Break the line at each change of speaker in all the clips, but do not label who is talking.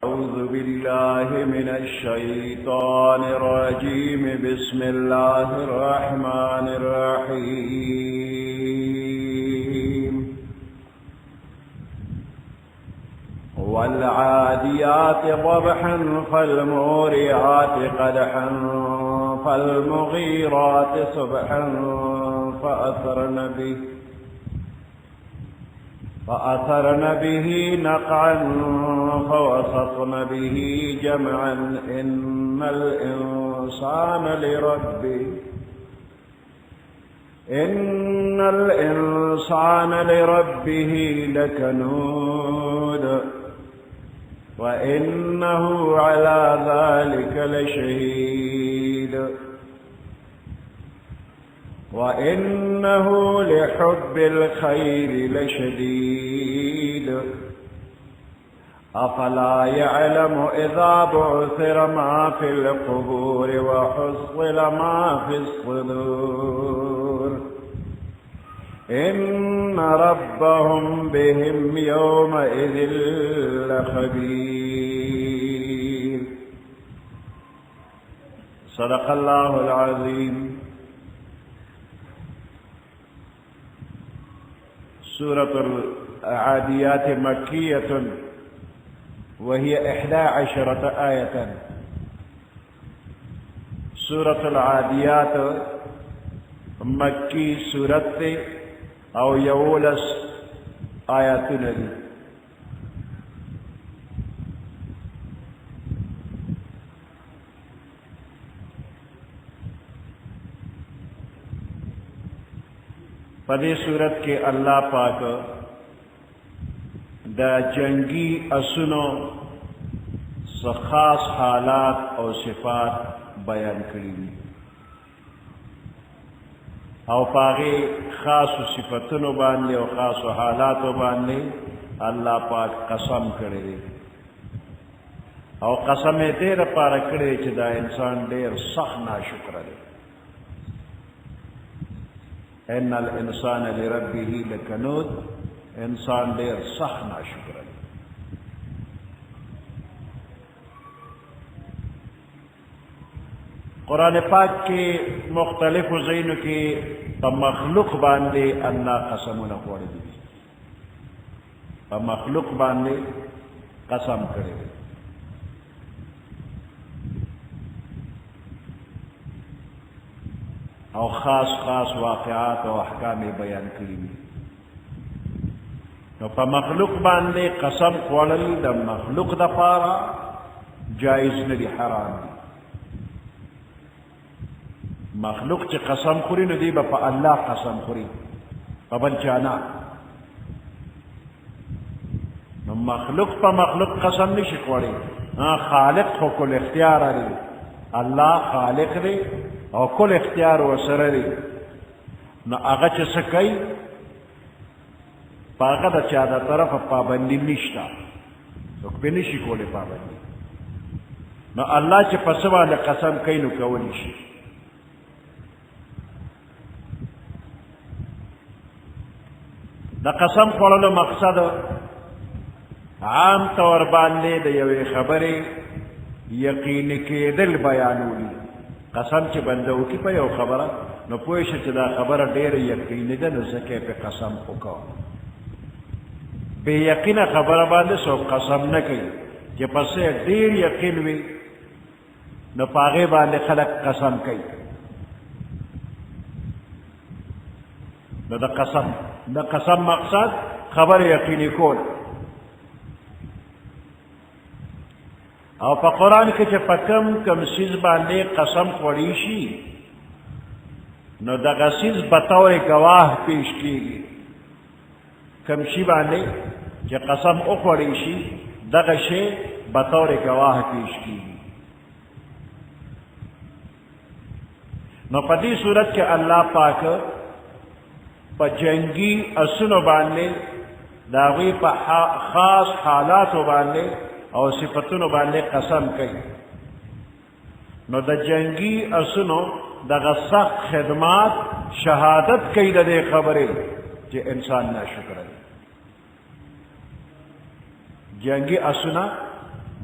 أعوذ بالله من الشيطان الرجيم. بسم الله الرحمن الرحيم. والعاديات ضبحا فالموريات قدحا فالمغيرات صبحا فأثرن به نقعا فوسطن به جمعا إن الإنسان لربه لكنود وإنه على ذلك لشهيد وإنه لحب الخير لشديد أفلا يعلم إذا بعثر ما في القبور وحصل ما في الصدور إن ربهم بهم يومئذ لخبير. صدق الله العظيم. سورة العاديات مكية وهي 11 آية. سورة العاديات مکی سورت تے او 11 آیاتونه دي. پدې صورت کې الله پاک دا جنگی اسونو خاص حالات او صفات بیان کړي دي او پاغي خاص صفاتونو باندې او خاص حالاتو باندې الله پاک قسم کړي دي او قسم یې دې لپاره کړي چې دا انسان ډېر سخت ناشکر دی. ان الانسان لربه لکنود، انسان ډیر سخت ناشکر دی. قرآن پاک کې مختلفو ځایونو کې په مخلوق باندې الله قسمونه خوړلي دي، په مخلوق باندې قسم کړی دی. او خاص واقعات او احکام بیان کړي دي. نو په مخلوق باندې قسم خوړل د مخلوق د پاره جایز نه دي، حرام دي. مخلوق چې قسم خوري نو دی به په الله قسم خوري، په بل چا نه. نو مخلوق په مخلوق قسم نشي خوړی. خالق خو کل اختیار لري، الله خالق دی او کل اختیار ورسره دی. نو هغه چې څه کوي په هغه د چا د طرفه پابندي نشته، څوک پرې نشي کولی پابندي. نو الله چې په څه باندې قسم کوي نو کولی شي. د قسم خوړلو مقصد عام طور باندې د یوې خبرې یقیني کېدل بیانوي. قسم چې بنده وکړي په یو خبره نو پوه شي چې دا خبره ډېره یقیني ده، نو ځکه یې پې قسم وکړه. بې یقینه خبره باندې څوک قسم نه کوي، چې پس یې ډېر یقین وي نو په هغې باندې خلک قسم کوي. نو د قسم مقصد خبره یقیني کول. او په قرآن کې چې په کم څیز باندې قسم خوړی شي نو دغه څیز بطور گواه پیش کېږي. کم شي باندې چې قسم وخوړی شي دغه شی بطور گواه پیش کېږي. نو په دې صورت کې الله پاک په جنگي اسونو باندې د هغوی په خاص حالاتو باندې او صفتونو باندې قسم کوي. نو د جنگی اسونو دغه سخت خدمات شهادت کوي د دې خبرې چې انسان ناشکر دی. جنگی اسونه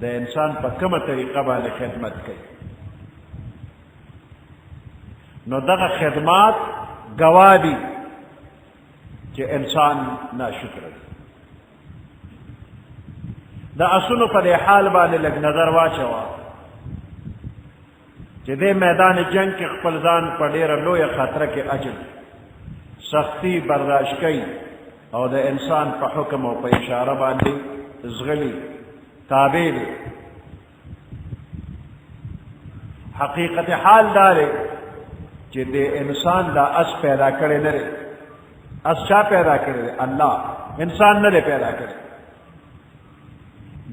د انسان په کومه طریقه باندې خدمت کوي نو دغه خدمات گواه دي چې انسان ناشکر دی د اسونو په دې حال باندې لږ نظر واچوه چې دې میدان جنگ کې خپل ځان په ډېره لویه خطره کې اچوي سختی برداشت کوي او د انسان په حکم او په اشاره باندې زغلي تابع دی حقیقت حال دا دی چې د انسان دا اس پیدا کړی نه دی اس چا پیدا کړی دی الله انسان نه دی پیدا کړی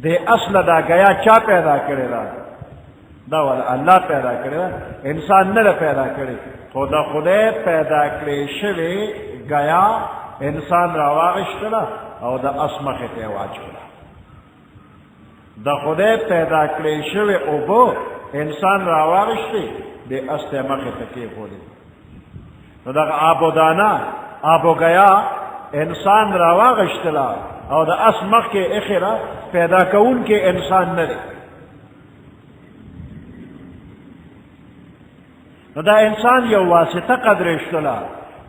د اصل دا گیا چا پیدا کړی دا دا ول الله پیدا کړی انسان نه پیدا کړی خدا خدای پیدا کړی شوی گیا انسان راواغشتله او د اس مخې ته واچوله د خدای پیدا کړی شوی اوبه انسان راواغشتی د اس ته مخې ته کېښودې نو دغه آب و دانه آب و گیا انسان راواغشتله او د اس مخ کې اخره پیدا کوونکی انسان نه دی نو دا انسان یو واسطه قدرشتله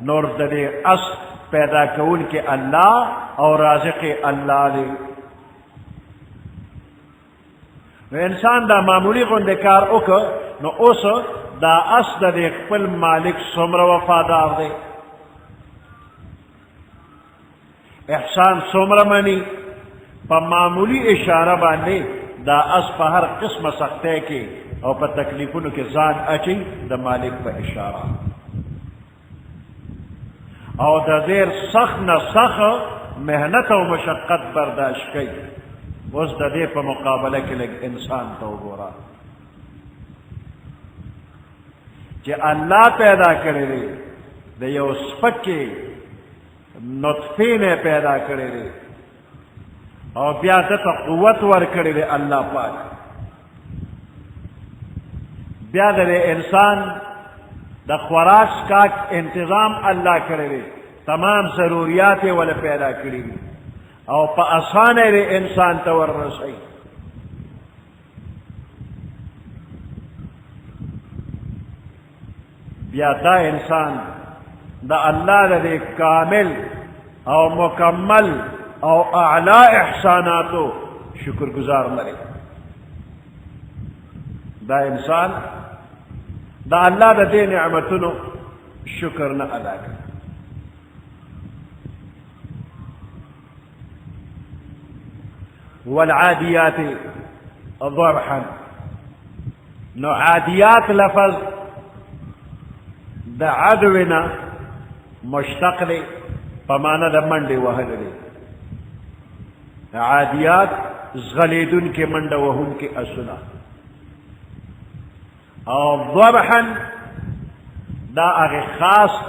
نور د دې اس پیدا کوونکی الله او رازق الله دی نو انسان دا معمولی غونډه کار وکړ نو اوس دا اس د خپل مالک څومره وفادار دی احسان څومره مني په معمولی اشاره باندې دا اس په هر قسمه سختۍ کې او په تکلیفونو کې ځان اچي د مالک په اشاره او د ډېر سخت نه سخت محنت او مشقت برداشت کوي اوس د دې په مقابله کې لږ انسان ته وګوره چې الله پیدا کړی دی د یو سپکې نطفې نه پیدا کړی دی او بیا دته قوت ورکړی دی الله پاک بیا د انسان د خوراک کاک انتظام الله کړی دی تمام ضروریات یې ول پیدا کړي دي او په اسانه یې انسان ته وررسوي بیا دا انسان د الله د کامل او مکمل او اعلی احساناتو شکر گزار لري دا انسان دا الله د دې نعمتونو شکر نه ادا کوي والعاديات ضبحا نو عاديات لفظ د عدونا مشتق دی په معنا د منډې وهل دی عاديات زغلیدون کې منډه وهون کې اسونه او ضبحا دا هغه خاص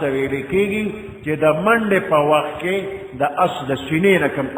ته ویل کېږي چې د منډې په وخت کې د اس د سینې نه کوم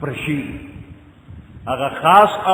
پرشي هغه خاص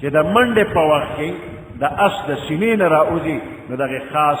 چې د منډې په وخت کې د اس د سینې نه راوځي نو دغه خاص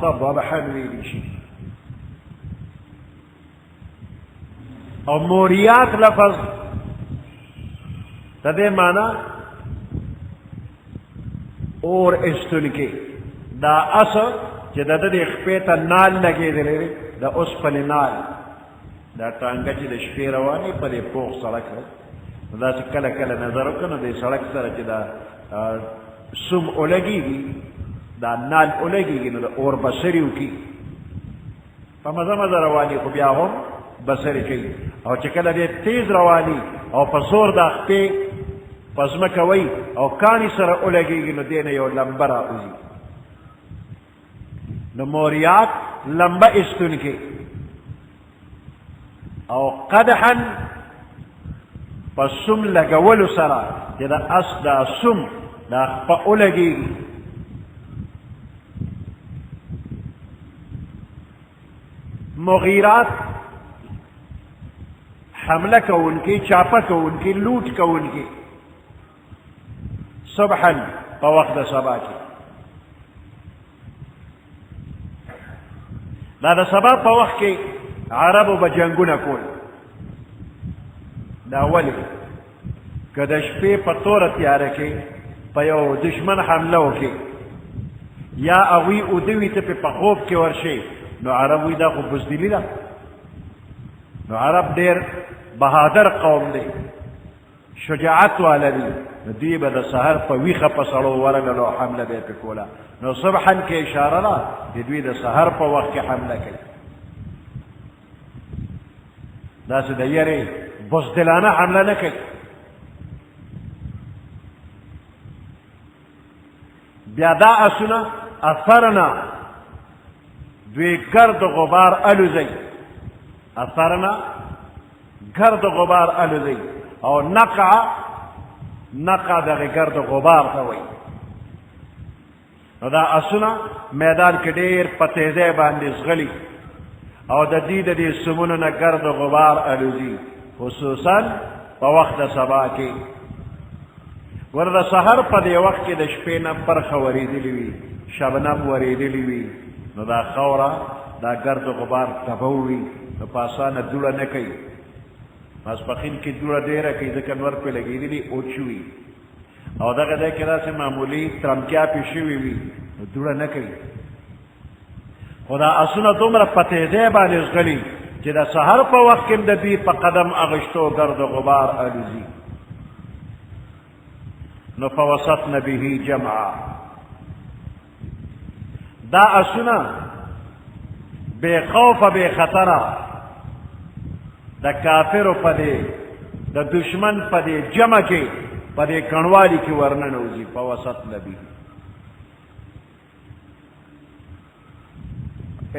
ته ضبحا ویل شي او موریات لفظ د دې معنی اور استونکي دا اس چې د دې خپې ته نال لګېدلی دی د اوسپنې نال دا ټانګه چې د شپې روانې په دې پوخ سړک دا چې کله کله نظر وکړه نو د سړک سره چې دا سم اولګېږي دا نال اولګېږي نو د اور بسري وکړي په مزه مزه رواني خو بیا هم بسري کوي او چې کله دې تیز رواني او په زور دا خپې په ځمکه وي او کاڼي سره اولګېږي نو دې نه یو لمبه راوځي نو موریات لمبه ایستونکي او قدحا په سم لګولو سره چې د اس دا سم دا خپه اولګېږي مغیرات حمله کوونکي چاپه کوونکي لوټ کوونکي صبحا په وخت د سبا کې دا د سبا په وخت کې عربو به جنګونه کول دا ولې که د شپې په توره تیاره کې په یو دشمن حمله وکړي یا هغوی اوده وي ته پې په خوب کې ورشي نو عرب وایي دا خو بزدلي ده نو عرب ډېر بهادر قوم دی شجاعت والا دی نو دوی به د سحر په ویښه په سړو ورغلل او حمله به یې پې کوله نو صبحن کې اشاره ده چې دوی د سحر په وخت کې حمله کوي داسې د یرې بزدلانه حمله نه کوي بیا دا اسونه اثرنا دوی گرد و غبار الوزی اثرنا گرد و غبار الوزی او نقع دغه گرد و غبار ته وایي نو دا اسونه میدان کې ډېر په تیزۍ باندې ځغلي او د دې سمونو نه گرد و غبار الوزي خصوصا په وخت د سبا کې ور د سحر په دې وخت کې د شپې نه برخه ورېدلې وي شبنم ورېدلې وي نو دا خوره دا گرد و غبار تبو وي نو په اسانه دوړه نه کوي ماسپښین کې دوړه ډېره کوي ځکه نور پرې لګېدلي اوچ وي او دغه ځای کې داسې معمولي ترمکیا پې شوي وي نو دوړه نه کوي خو دا اسونه دومره په تیزۍ باندې ځغلي چې د سحر په وخت کې د دوی په قدم اغشتو گرد و غبار الوزي نو فوسطن به جمعا دا اسونه بے خوف بے خطره د کافرو په دې د دشمن په دې جمع کې په دې کڼوالي کې ورننوځي فوسطن به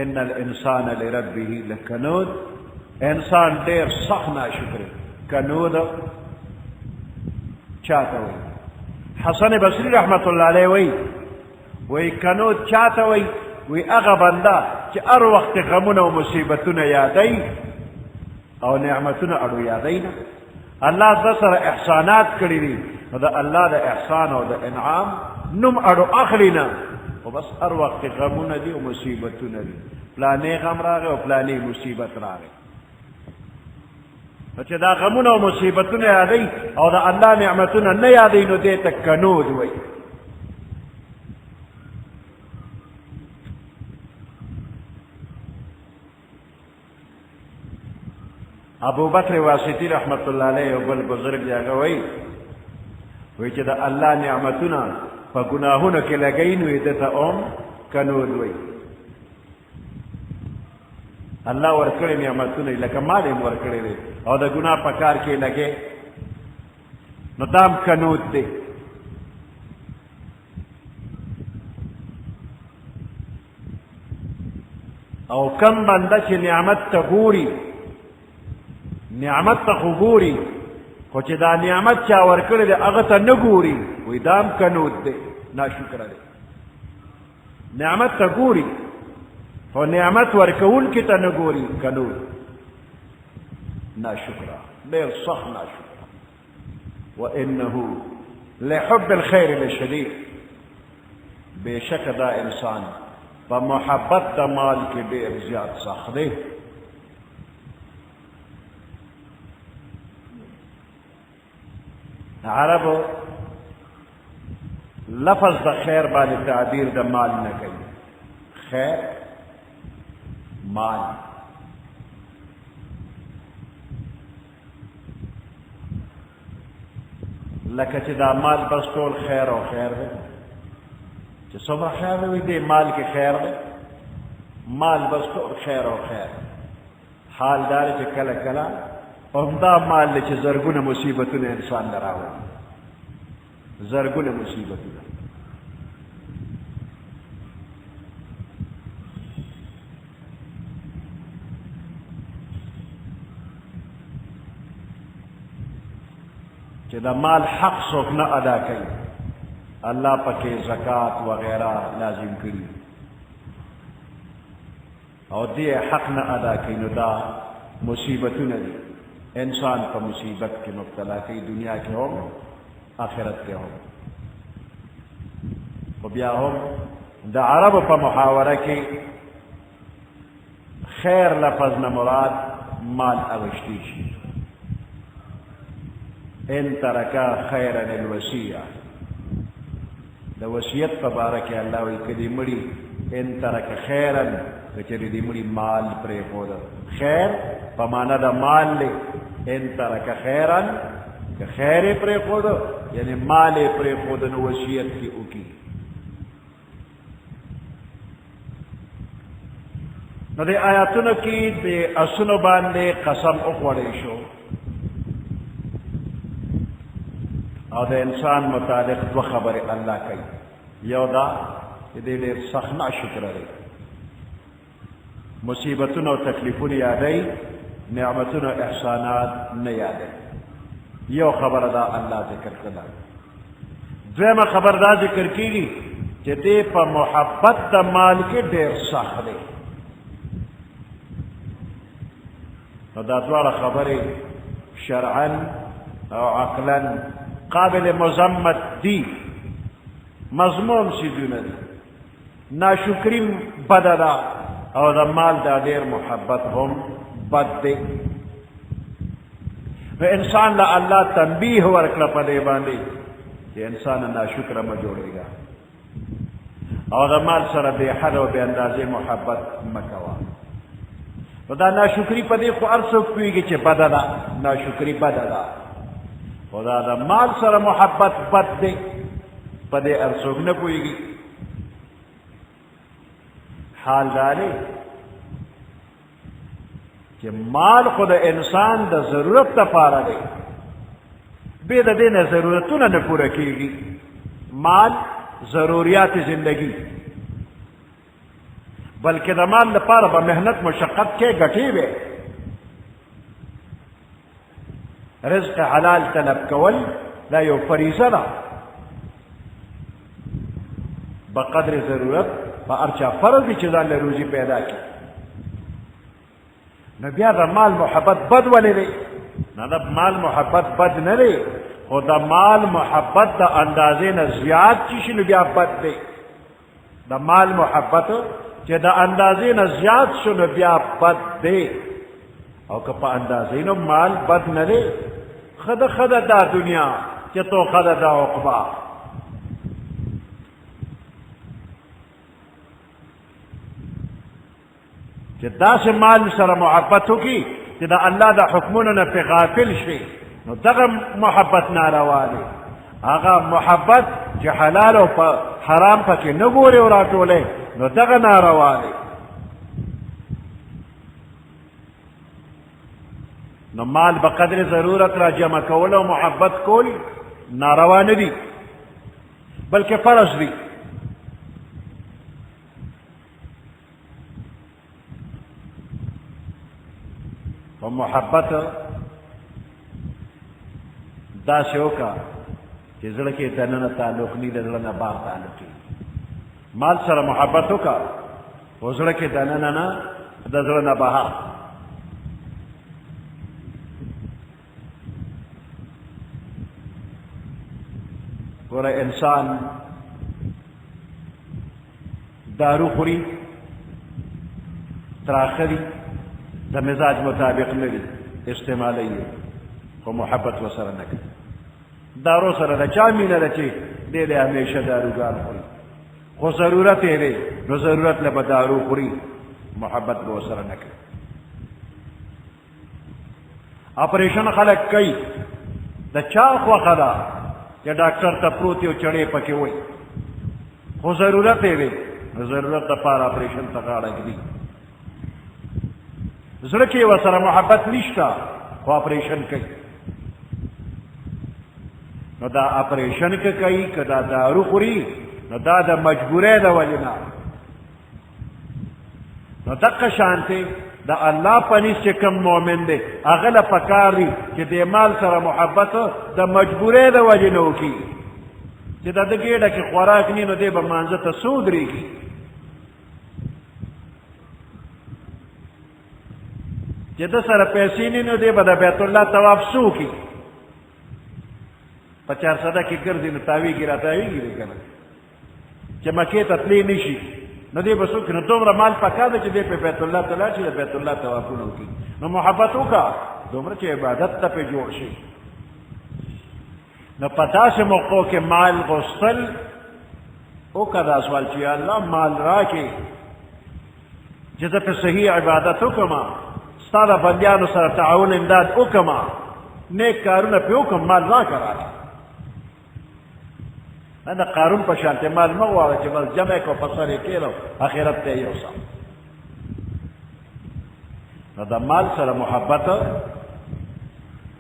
ان الانسان لربه لکنود انسان ډېر سخت ناشکر کنود چاته وایي حسن بصری رحمت الله علیه وی کنود چاته وی هغه بنده چې هر وخت غمونه او مصیبتونه یادوي او نعمتونه اړو یادوي نه الله د سره احسانات کړي دي نو د الله د احسان او د انعام نوم اړو اخلي نه او بس هر وخت غمونه دي او مصیبتونه دي پلانې غم راغی او پلانې مصیبت راغی نو چې دا غمونه او مصیبتونه یادوي او د الله نعمتونه نه یادوي نو دې ته کنود وایي ابو بکر واسطی رحمت الله علیه او بل بزرگ هغه وایي چې د الله نعمتونه په ګناهونو کې لګوي نو یې دته اوم کنود وایي الله ورکړي نعمتونه لکه مال یې ورکړی دی او د ګناه په کار کې لګې نو دام کنود دی او کم بنده چې نعمت ته ګوري نعمت ته خو ګوري خو چې دا نعمت چا ورکړی دی هغه ته نه ګوري وایي دام کنود دی ناشکره دی نعمت ته ګوري خو نعمت ورکوونکي ته نه ګوري کنود ناشکره ډېر سخت ناشکره وانه لحب الخیر لشدید بېشکه دا انسان په محبت د مال کې ډېر زیات سخت دی عربو لفظ د خیر باندې تعبیر د مال نه کوي خیر مال لکه چې دا مال بس ټول خیر او خیر دی چې څومره خیر وي دې مال کې خیر دی مال بس ټول خیر او خیر حال دار چې کله کله همدا مال چې زرګونه مصیبتونه انسان ته راوړي زرګونه مصیبتونه چې د مال حق څوک نه ادا کوي الله پکې زکات وغیرہ لازم کړي او دې حق نه ادا کوي نو دا مصیبتونه دي انسان په مصیبت کې مبتلا کوي دنیا کې هم آخرت کې هم خو بیا هم د عربو په محاوره کې خیر لفظ نه مراد مال اغشتی شي ان ترکا خیرا الوصیه د وصیت په باره کې الله وایي که دې مړي ان ترک خیرا که چېرې دې مړي مال پرېښوده خیر په معنا د مال دی ان ترک خیرا که خیر یې پرېښوده یعنې مال یې پرېښوده نو وصیت کې وکړي نو دې آیاتونو کې د اسونو باندې قسم وخوړی شو او د انسان متعلق دو خبرې الله کوي یو دا چې دې ډېر سخت ناشکره دی مصیبتونه او تکلیفونه یادوي نعمتونه احسانات نه یادوي یو خبره دا الله ذکر کړه دویمه خبر دا ذکر کېږي چې دې په محبت د مال کې ډېر سخت دی نو دا دواړه خبرې شرعا او عقلا قابل مذمت دی مضموم سیدونه دی ناشکری بده ده او د مال دا ډېر محبت هم بد دی نو انسان له الله تنبیه ورکړه په دې باندې چې انسان ناشکره مه جوړېږه او د مال سره بې حده او بې اندازې محبت مه کوه نو دا ناشکري په دې خو هر څوک پوهېږي چې بده ده ناشکري بده ده خو دا د مال سره محبت بد دی په دې هر څوک نه پوهېږي حال دا دی چې مال خو د انسان د ضرورت دپاره دی بې د دې نه ضرورتونه نه پوره کېږي مال ضروریات زندگی بلکې د مال لپاره به محنت مشقت کې ګټې وي رزق حلال طلب کول دا یو فریضه ده بقدر ضرورت په هر چا فرض دی چې ځان له روزي پیدا کړي نو بیا د مال محبت بد ولې دی نه د مال محبت بد نه دی خو د مال محبت د اندازې نه زیات چې شي نو بیا بد دی د مال محبت چې د اندازې نه زیات شو نو بیا بد دی او که په اندازې نو مال بد نه دی خده دا دنیا چې تو خده دا عقبه چې داسې مال سره محبت وکړي چې د الله د حکمونو نه پې غافل شي نو دغه محبت ناروا دی هغه محبت چې حلال او حرام پکې نه ګوري او راټولې نو دغه ناروا دی نو مال بقدر ضرورت را جمع کول او محبت کول ناروا نه دي بلکې فرض دي و محبت داسې وکړه چې زړه کې دننه تعلق نه د زړه نه بار تعلق مال سره محبت وکړه خو زړه کې دننه نه د زړه نه بهر ګوره انسان دارو خوري تراخه دي د مزاج مطابق نه دي استعمالی خو محبت ورسره نه کوي دارو سره د چا مینه ده چې دی دی همیشه داروګان خوري خو ضرورت یې دی نو ضرورت له به دارو خوري محبت به ورسره نه کوي اپریشن خلک کوي د چا خوښه ده چې ډاکټر ته پروت یو چړې پکې وي خو ضرورت یې دی نو ضرورت دپاره اپریشن ته غاړه ږدي زړه کې ورسره محبت نشته خو اپریشن کوي نو دا اپریشن که کوي که دا دارو خوري نو دا د مجبورۍ د وجې نه نو دقه شانتې د الله په نس چې کوم مؤمن دی هغه له پکار دي چې د مال سره محبت د مجبورۍ د وجې نه وکړي چې د ده ګېډه کې خوراک نی نو دی به مانځه ته څو درېږي چې ده سره پیسې نی نو دی به د بیت الله طواف څو وکړي په چارسده کې ګرځي نو تاویږي را تاویږي دی که نه چې مکې ته تللی نه شي نو دی به څوک نو دومره مال پکار ده چې دی په بیت الله ته لاړ شي د بیت الله طوافونه وکړي نو محبت وکړه دومره چې عبادت ته پې جوړ شي نو پتا سے موقعوں کے مال غسل او کدا سوال چی اللہ مال راکی جزا پہ صحیح عبادت حکما ستارا بندیانو سر تعاون امداد حکما نیک کارونا پہ حکم مال را کرا دا قارون پہ شانتے مال مغوارا چی بس جمع کو پسر کیلو آخرت تے یوسا دا مال سر محبت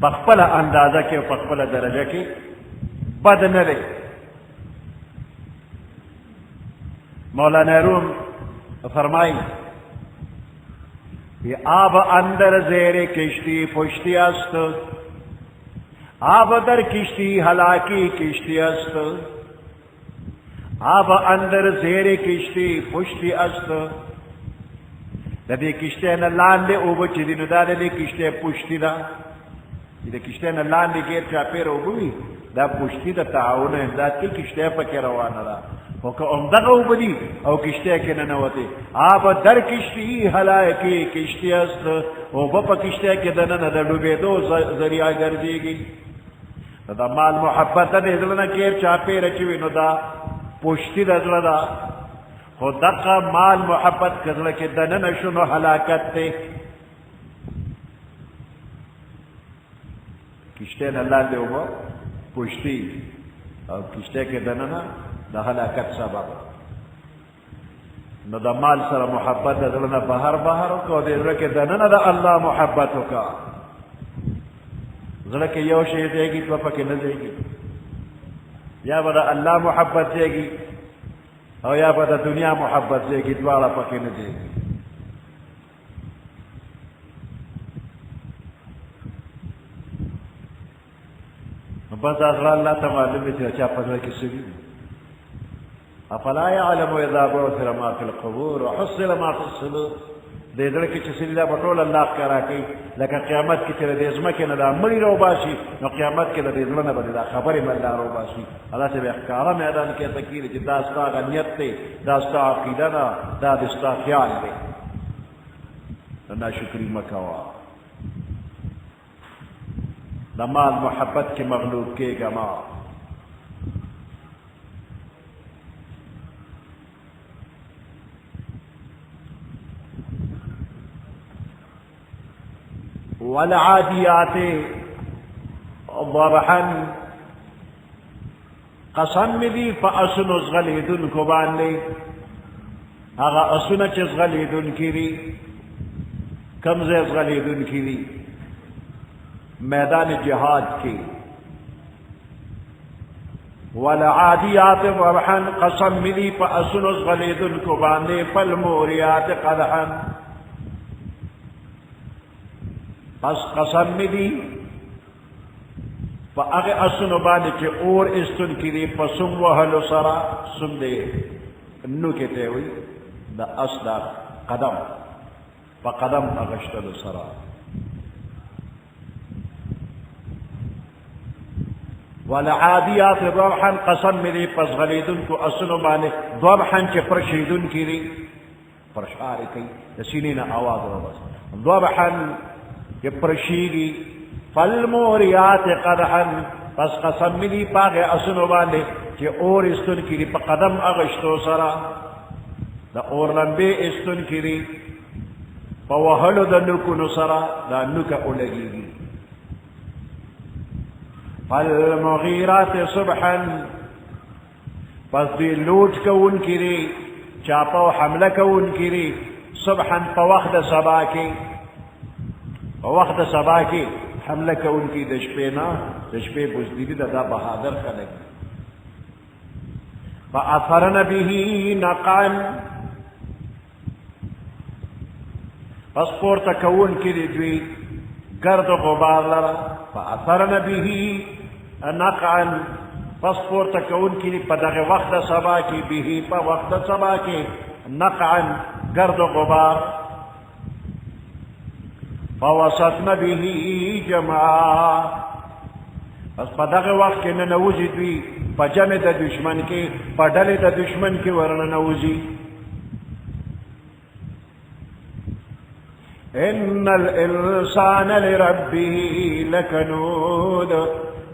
پخپل اندازہ کے پخپل درجہ کی بد نہ لے مولانا روم فرمائی یہ آب اندر زیر کشتی پشتی است آب در کشتی ہلاکی کشتی است آب اندر زیر کشتی پشتی است دے کشتے نہ لاندے اوبو چی دی ندا دے کشتے پشتی دا دے کشتے نہ لاندے گیر چاپیر اوبوی دا پشتی دا تعاون امداد کی کشتے پکی روانا دا وکا امدغ اوبو دی او کشتے کے ننوتے آب در کشتی حلائکی کشتی است اوبو پا کشتے کے دنن دا ڈوبے دو ذریعہ گردی گی دا مال محبت دا ازلنا کیر چاپیر چوی نو دا پشتی دا ازلنا خود دقا مال محبت کزل کے دنن شنو حلاکت تے کشتے نا اللہ دے ہوا پشتی اور کشتے کے دنن دا حلاکت سبب نو دا مال سر محبت ازلنا بہر بہر کو دے رکے دنن دا اللہ محبت کا ذرا کہ یو شئی دے گی تو پکے نہ دے گی یا بدا اللہ محبت دے گی اور یا بدا دنیا محبت دے گی دوارا پکے نہ دے گی بس اصلا اللہ تعالی میں سے اچھا پتہ کسی بھی افلا يعلم اذا بعثر ما في القبور وحصل ما في الصدور دے در کی چسی دا بطول اللہ کرا کی لیکن قیامت کی چلے دے ازمہ کے ندا مری رو باشی نو قیامت کے دے ازمہ نبا دا خبری ملدہ رو باشی اللہ سے بے اخکارا میدان کے تکیر جی داستا غنیت تے داستا عقیدنا دا دستا خیال دے نا شکری مکوا دا مال محبت کے مغلوب کے گما والعادیات ضبحا قسم دی فاسن ازغلیدن کو باندے اگا اسن چ ازغلیدن کیری کمزے ازغلیدن کیری میدان جہاد کی والعادیات ضبحا قسم دی فاسن ازغلیدن کو باندے فالموریات قدحا پس قسم میں دی پا اگے اسنو بانے چے اور استن کی دی پا سم وحلو سرا سم دے نو کہتے ہوئی دا اس دا قدم پا قدم اگشتلو سرا والعادیات ضبحا قسم میں دی پس غلیدن کو اسنو بانے ضبحا چے پرشیدن کی دی پرشاری کئی سینین آواز رو بس ضبحا کہ پرشیدی فالموریات قدحا پس قسم ملی پاگے اسنو باندے کہ اور استن کری پا قدم اغشتو سرا دا اور لنبے استن کری پا وحلو دا نکنو سرا دا نکا اولگی گی فالمغیرات صبحا پس دی لوٹ کون کری چاپا و حملہ کون کری صبحا پا وقت سبا کی وقت سبا کی حملہ کا ان کی دشپینا دشپے بزدیدی دا بہادر خلق فاثرن به نقعا پس پورتا کون کی دوی گرد غبار لرا فاثرن به نقعا پس پورتا کون کی پدغ وقت سبا کی به پا وقت سبا کی نقعا گرد غبار فوسطن به جمعا پس پا دغ وقت کے ننوزی دوی پا جمع دا دشمن کے پا ڈل دا دشمن کے ورننوزی ان الانسان لربه لکنود